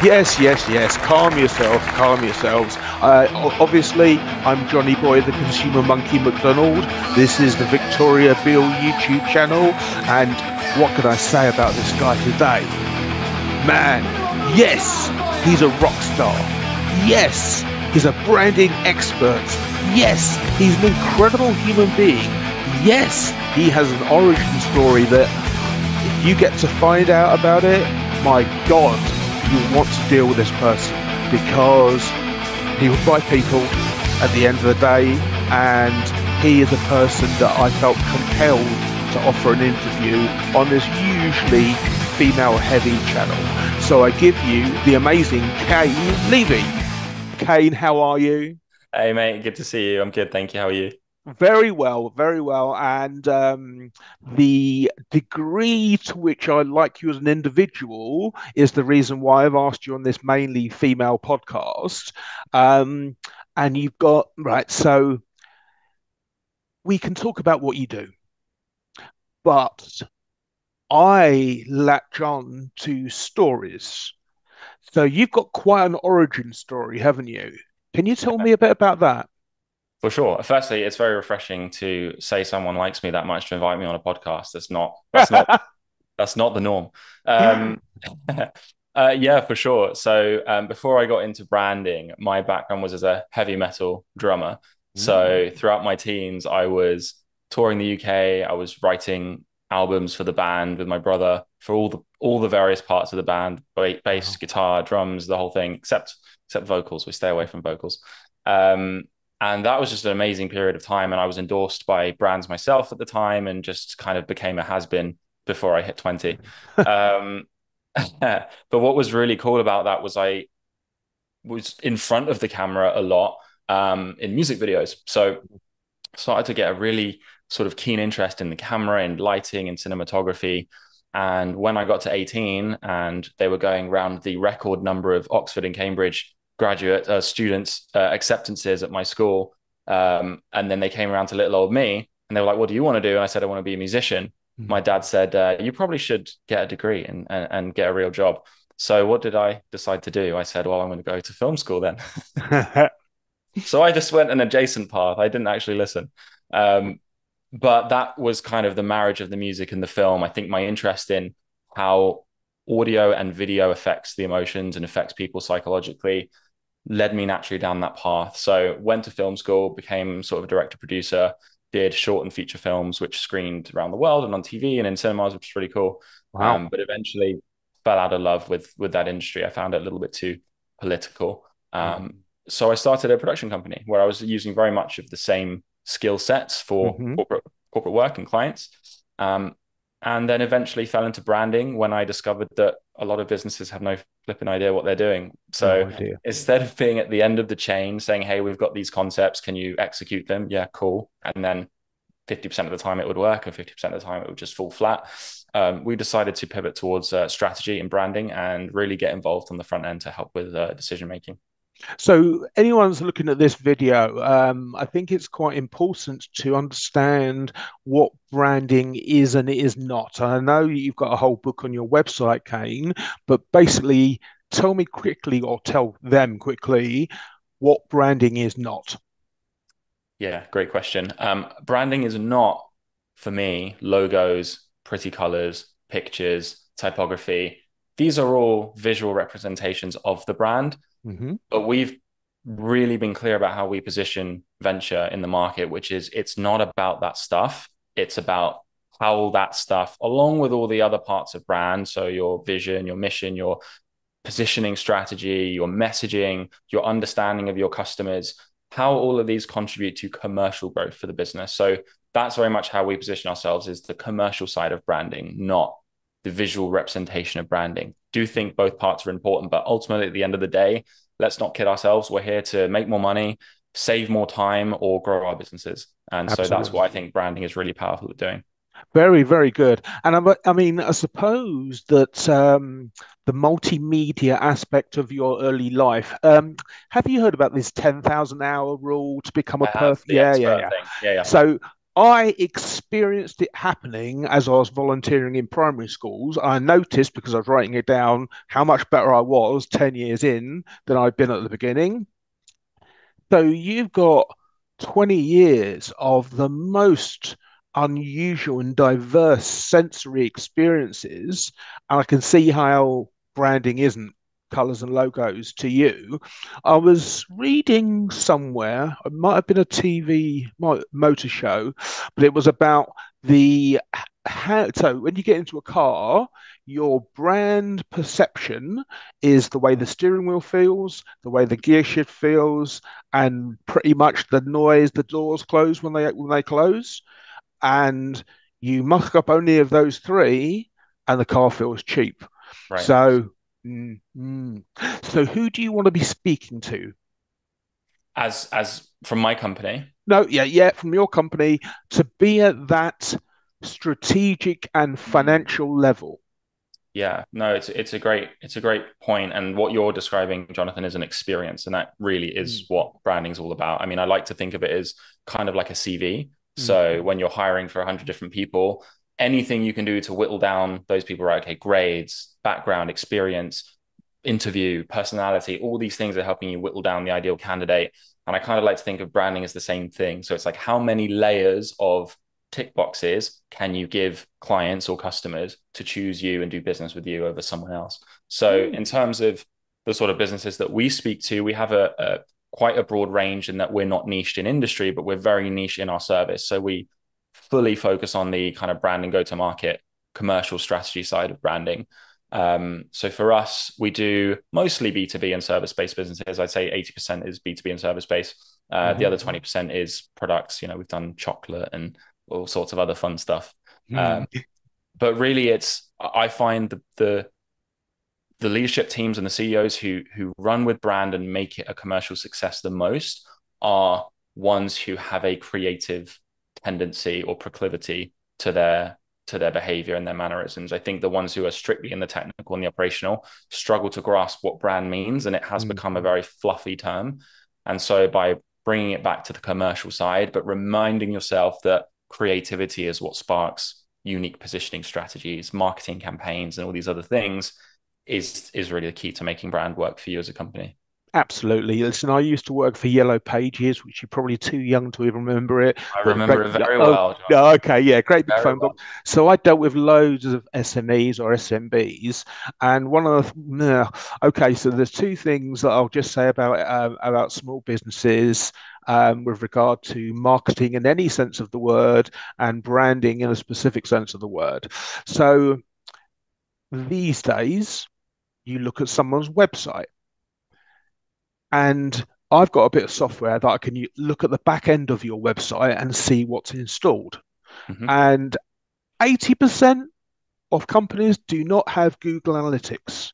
Yes, yes, yes. Calm yourself, calm yourselves. Obviously, I'm Johnny Boy, the Consumer Monkey McDonald. This is the Victoria Bill YouTube channel. And what can I say about this guy today? Man, yes, he's a rock star. Yes, he's a branding expert. Yes, he's an incredible human being. Yes, he has an origin story that if you get to find out about it, my God, you want to deal with this person because he will buy people at the end of the day, and he is a person that I felt compelled to offer an interview on this usually female-heavy channel. So I give you the amazing KaineLevy. Kaine, how are you? Hey mate, good to see you. I'm good, thank you. How are you? Very well, very well. And the degree to which I like you as an individual is the reason why I've asked you on this mainly female podcast. Um, and you've got, right, so we can talk about what you do, but I latch on to stories. So you've got quite an origin story, haven't you? Can you tell me a bit about that? For sure. Firstly, it's very refreshing to say someone likes me that much to invite me on a podcast. That's not the norm. Um, yeah, for sure. So before I got into branding, my background was as a heavy metal drummer. Mm. So throughout my teens, I was touring the UK. I was writing albums for the band with my brother for all the various parts of the band, bass, Wow. guitar, drums, the whole thing, except vocals. We stay away from vocals. Um, and that was just an amazing period of time. And I was endorsed by brands myself at the time and just kind of became a has-been before I hit 20. Um, but what was really cool about that was I was in front of the camera a lot in music videos. So started to get a really sort of keen interest in the camera and lighting and cinematography. And when I got to 18 and they were going around the record number of Oxford and Cambridge graduate students acceptances at my school, and then they came around to little old me and they were like, "What do you want to do?" And I said, "I want to be a musician." My dad said, "You probably should get a degree and get a real job." So what did I decide to do? I said, "Well, I'm going to go to film school then." So I just went an adjacent path. I didn't actually listen. Um, but that was kind of the marriage of the music and the film. I think my interest in how audio and video affects the emotions and affects people psychologically led me naturally down that path. So went to film school, became sort of a director producer, did short and feature films, which screened around the world and on TV and in cinemas, which is really cool. Wow. But eventually fell out of love with that industry. I found it a little bit too political. So I started a production company where I was using very much of the same skill sets for Mm-hmm. corporate work and clients. Um, and then eventually fell into branding when I discovered that a lot of businesses have no flipping idea what they're doing. No So idea. instead of being at the end of the chain saying, "Hey, we've got these concepts, can you execute them?" Yeah, cool. And then 50% of the time it would work and 50% of the time it would just fall flat. We decided to pivot towards strategy and branding and really get involved on the front end to help with decision making. So, anyone's looking at this video, I think it's quite important to understand what branding is and it is not. I know you've got a whole book on your website, Kane, but basically, tell me quickly or tell them quickly what branding is not. Yeah, great question. Branding is not, for me, logos, pretty colors, pictures, typography. These are all visual representations of the brand, Hmm. but we've really been clear about how we position venture in the market, which is it's not about that stuff. It's about how that stuff, along with all the other parts of brand, so your vision, your mission, your positioning strategy, your messaging, your understanding of your customers, how all of these contribute to commercial growth for the business. So that's very much how we position ourselves is the commercial side of branding, not the visual representation of branding. Do think both parts are important, but ultimately at the end of the day, let's not kid ourselves. We're here to make more money, save more time, or grow our businesses. And so that's what Absolutely. I think branding is really powerful at doing. Very, very good. And I mean, I suppose that the multimedia aspect of your early life, have you heard about this 10,000 hour rule to become a I have perfect? the Yeah, yeah, expert yeah. thing. Yeah, yeah. So I experienced it happening as I was volunteering in primary schools. I noticed because I was writing it down how much better I was 10 years in than I'd been at the beginning. So you've got 20 years of the most unusual and diverse sensory experiences. And I can see how branding isn't colors and logos to you. I was reading somewhere, it might have been a TV motor show, but it was about the how, so when you get into a car, your brand perception is the way the steering wheel feels, the way the gear shift feels, and pretty much the noise the doors close when they close. And you muck up only of those three, and the car feels cheap. Right. So, mm, mm. So who do you want to be speaking to? As from my company, No, yeah, yeah, from your company to be at that strategic and financial level. yeah, no, it's a great point, and what you're describing, Jonathan, is an experience, and that really is Mm, what branding's all about. I mean, I like to think of it as kind of like a CV. mm, So when you're hiring for 100 different people, anything you can do to whittle down those people, right? Okay, grades, background, experience, interview, personality, all these things are helping you whittle down the ideal candidate. And I kind of like to think of branding as the same thing. So it's like how many layers of tick boxes can you give clients or customers to choose you and do business with you over someone else? So mm, in terms of the sort of businesses that we speak to, we have a quite a broad range in that we're not niched in industry, but we're very niche in our service. So we fully focus on the kind of brand and go to market commercial strategy side of branding. So for us, we do mostly B2B and service-based businesses. I'd say 80% is B2B and service-based. The other mhm, 20% is products. You know, we've done chocolate and all sorts of other fun stuff. mm, Um, but really, I find the leadership teams and the CEOs who run with brand and make it a commercial success the most are ones who have a creative tendency or proclivity to their behavior and their mannerisms. I think the ones who are strictly in the technical and the operational struggle to grasp what brand means, and it has mm. become a very fluffy term. And so by bringing it back to the commercial side, but reminding yourself that creativity is what sparks unique positioning strategies, marketing campaigns, and all these other things is really the key to making brand work for you as a company. Absolutely. Listen, I used to work for Yellow Pages, which you're probably too young to even remember it. I But great, remember it very oh, well, John. no, okay, yeah, great big Very phone book. well. So I dealt with loads of SMEs or SMBs, and one of the okay, so there's two things that I'll just say about small businesses. With regard to marketing in any sense of the word and branding in a specific sense of the word. So these days, you look at someone's website. And I've got a bit of software that I can look at the back end of your website and see what's installed. Mm-hmm. And 80% of companies do not have Google Analytics.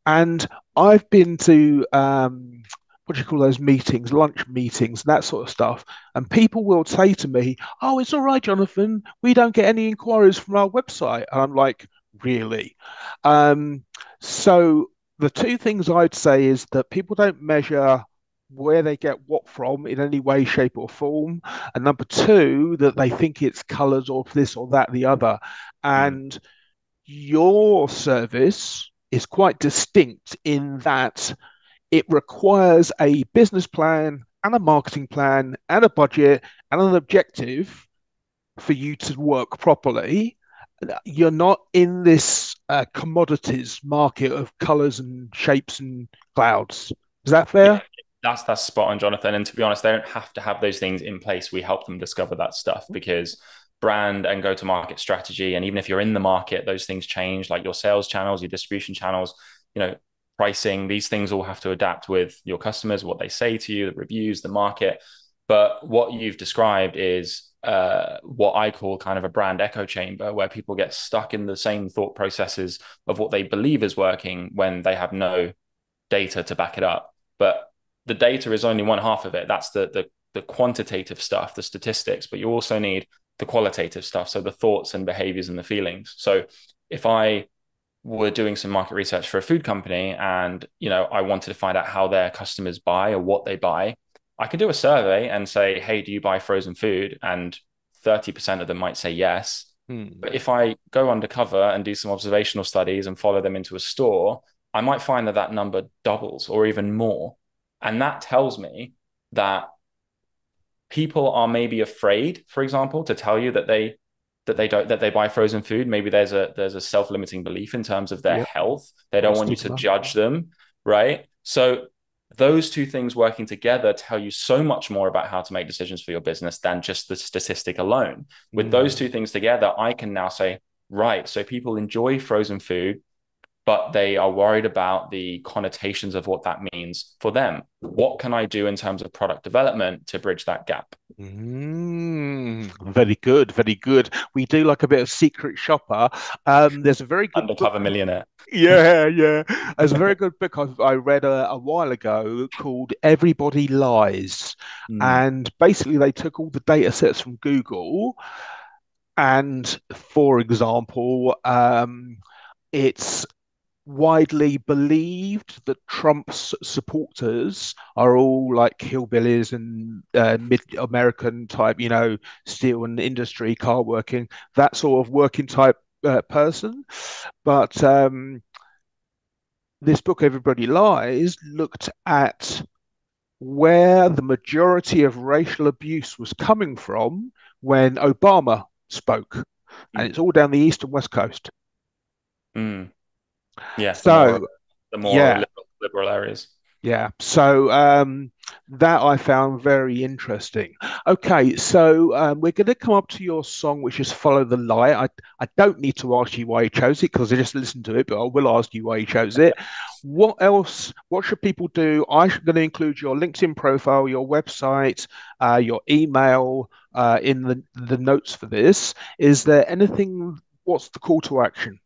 And I've been to what do you call those meetings, lunch meetings, that sort of stuff. And people will say to me, "Oh, it's all right, Jonathan. We don't get any inquiries from our website." And I'm like, "Really?" Um, so the two things I'd say is that people don't measure where they get what from in any way, shape, or form. And number two, that they think it's colors or this or that, the other. Mm. And your service is quite distinct in that it requires a business plan and a marketing plan and a budget and an objective for you to work properly. You're not in this commodities market of colors and shapes and clouds. Is that Yeah, fair? that's spot on, Jonathan. And to be honest, they don't have to have those things in place. We help them discover that stuff because brand and go to market strategy, and even if you're in the market, those things change, like your sales channels, your distribution channels, you know, pricing, these things all have to adapt with your customers, what they say to you, the reviews, the market. But what you've described is what I call kind of a brand echo chamber, where people get stuck in the same thought processes of what they believe is working when they have no data to back it up. But the data is only one half of it. That's the quantitative stuff, the statistics, but you also need the qualitative stuff. So the thoughts and behaviors and the feelings. So if I were doing some market research for a food company and, you know, I wanted to find out how their customers buy or what they buy, I could do a survey and say, hey, do you buy frozen food? And 30% of them might say yes. But if I go undercover and do some observational studies and follow them into a store, I might find that that number doubles or even more. And that tells me that people are maybe afraid, for example, to tell you that they buy frozen food. Maybe there's a self-limiting belief in terms of their Yep. health. They Or don't want you to stigma. judge them, right? So those two things working together tell you so much more about how to make decisions for your business than just the statistic alone. With those two things together, I can now say, right, so people enjoy frozen food, but they are worried about the connotations of what that means for them. What can I do in terms of product development to bridge that gap? Very good, very good. We do like a bit of secret shopper. There's a very good book. Undercover millionaire. Yeah, yeah. There's a very good book I read a while ago called Everybody Lies. Mm, And basically, they took all the data sets from Google. And for example, it's widely believed that Trump's supporters are all like hillbillies and mid-American type, steel and industry, car working, that sort of working type person. But this book, Everybody Lies, looked at where the majority of racial abuse was coming from when Obama spoke. And mm, it's all down the east and west coast. mm. Yeah, So, the more yeah, liberal areas. yeah. So that I found very interesting. Okay, so we're going to come up to your song, which is "Follow the Light." I don't need to ask you why you chose it because I just listened to it, but I will ask you why you chose it. What else? What should people do? I'm going to include your LinkedIn profile, your website, your email in the notes for this. Is there anything? What's the call to action?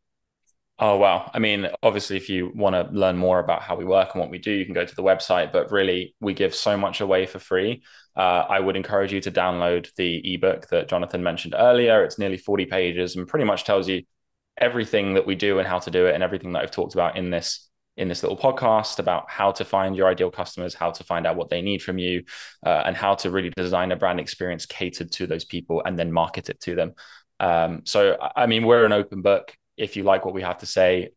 Oh, wow. I mean, obviously, if you want to learn more about how we work and what we do, you can go to the website. But really, we give so much away for free. I would encourage you to download the ebook that Jonathan mentioned earlier. It's nearly 40 pages and pretty much tells you everything that we do and how to do it, and everything that I've talked about in this little podcast about how to find your ideal customers, how to find out what they need from you, and how to really design a brand experience catered to those people and then market it to them. So, I mean, we're an open book. If you like what we have to say,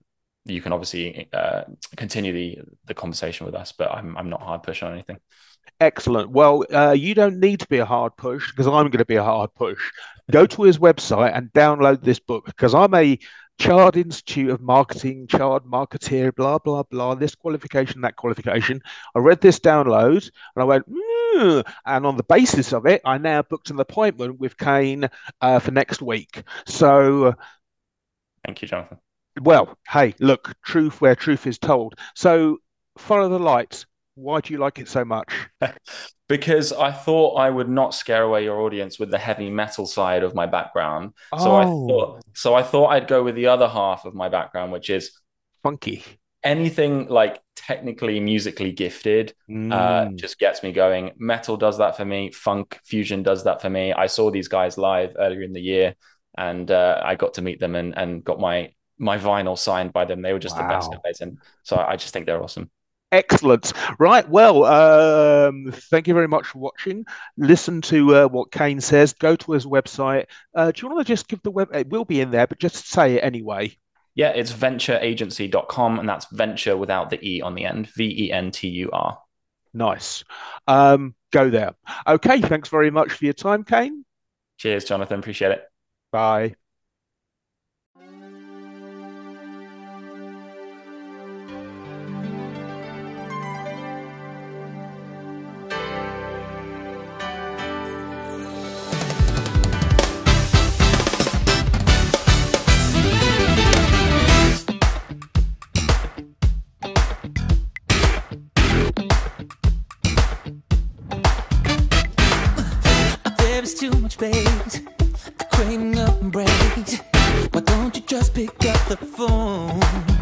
you can obviously continue the conversation with us. But I'm not hard push on anything. Excellent. Well, you don't need to be a hard push because I'm going to be a hard push. Go to his website and download this book because I'm a Chard Institute of Marketing, Chard Marketeer, blah, blah, blah, this qualification, that qualification. I read this download and I went, and on the basis of it, I now booked an appointment with Kaine for next week. So, Thank you, Jonathan. well, hey, look, truth where truth is told. So, follow the lights. Why do you like it so much? Because I thought I would not scare away your audience with the heavy metal side of my background. Oh, So I thought I'd go with the other half of my background, which is funky. anything like technically musically gifted. Mm, Just gets me going. Metal does that for me. Funk fusion does that for me. I saw these guys live earlier in the year, and I got to meet them and got my vinyl signed by them. They were just the best wow. guys, and so I just think they're awesome. Excellent. Right. Well, thank you very much for watching. Listen to what Kaine says. Go to his website. Do you want to just give the web? It will be in there, but just say it anyway. Yeah, it's ventureagency.com, and that's venture without the E on the end. VENTUR. Nice. Go there. Okay. Thanks very much for your time, Kaine. Cheers, Jonathan. Appreciate it. Bye. There's too much space to clean up and break. Why don't you just pick up the phone?